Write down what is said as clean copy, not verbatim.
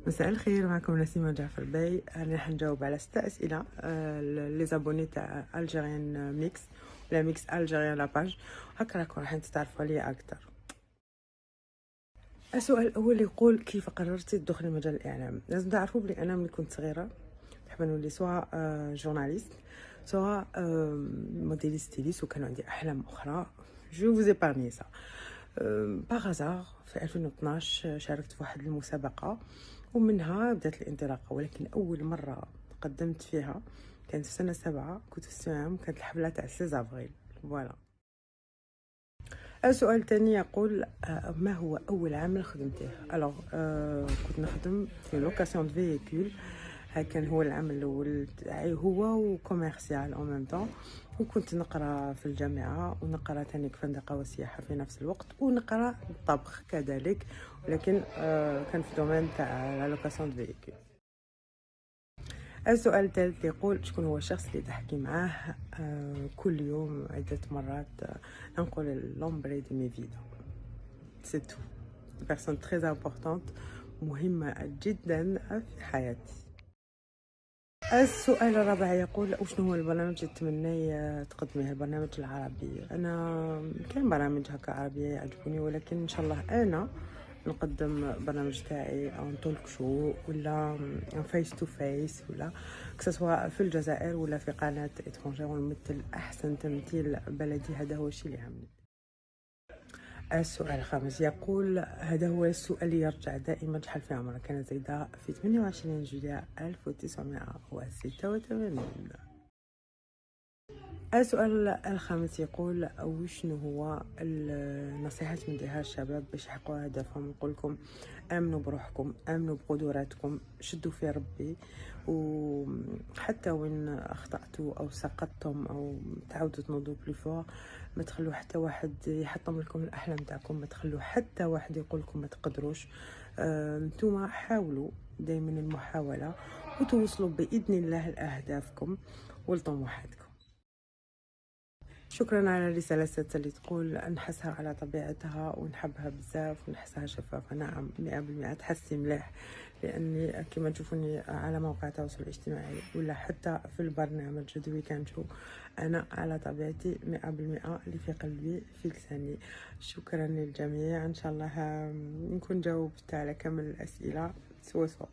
مساء الخير، معكم نسيمة جعفر باي. أنا راح نجاوب على 6 أسئلة لي زابوني تاع الجيريان ميكس ولا ميكس الجيريان لاباج، هكا راكم راح تتعرفوا عليا أكثر. السؤال الأول يقول: كيف قررتي تدخلي مجال الإعلام؟ لازم تعرفوا بلي أنا ملي كنت صغيرة نحب نولي سواء جورناليست، سواء موديليست ستيليست، وكانوا عندي أحلام أخرى. جو فوز ايبارني سا. باغ هازار في 2012 شاركت في واحد المسابقة ومنها بدات الانطلاقة، ولكن أول مرة قدمت فيها كانت في سنة 7، كنت في الثانوية، كانت الحفلة تاع 16 أفريل. فوالا. السؤال الثاني يقول: ما هو أول عمل خدمتيه؟ ألوغ كنت نخدم في لوكاسيون دو فييكول، كان هو العمل الأول تاعي، هو وكوميرسيال أو ميم طون. وكنت نقرا في الجامعة ونقرا تاني فندقة وسياحة في نفس الوقت، ونقرا الطبخ كذلك، ولكن كان في دومين تاع لا لوكاسيون دو فييكول. السؤال الثالث يقول: شكون هو الشخص اللي تحكي معاه كل يوم عدة مرات؟ نقول لومبري دي مي فيدا، سي تو، بيرسون تري امبورطونت، مهمة جدا في حياتي. السؤال الرابع يقول: وشنو هو البرنامج اللي تتمنى تقدميه؟ البرنامج العربي. انا كاين برامج هكا عربيه يعجبوني، ولكن ان شاء الله انا نقدم برنامج تاعي او تولك شو ولا فيس تو فيس، ولا سواء في الجزائر ولا في قناه اترونجير، ونمثل احسن تمثيل بلدي. هذا هو الشيء اللي يهمني. السؤال الخامس يقول: هذا هو السؤال اللي يرجع دائما: شحال في عمرك؟ أنا زايدة في 28 جويلية 1986. السؤال الخامس يقول: وشنو هو النصيحات نديها الشباب باش يحققوا هدفهم؟ نقول لكم: امنوا بروحكم، امنوا بقدراتكم، شدوا في ربي، وحتى وين اخطاتوا او سقطتم او تعاودوا تنوضوا بلي، ما تخلوا حتى واحد يحطم لكم الاحلام تاعكم، ما تخلوا حتى واحد يقول لكم ما تقدروش. نتوما حاولوا دائما المحاوله، وتوصلوا باذن الله لاهدافكم ولطموحاتكم. شكرا على الرسالة السادسة اللي تقول: نحسها على طبيعتها ونحبها بزاف ونحسها شفافة. نعم، 100% تحسي مليح، لأني كما تشوفوني على مواقع التواصل الاجتماعي ولا حتى في البرنامج دو ويكاند شو، أنا على طبيعتي 100%، اللي في قلبي في لساني. شكرا للجميع، إن شاء الله نكون جاوبت على كامل الأسئلة سوا سوا.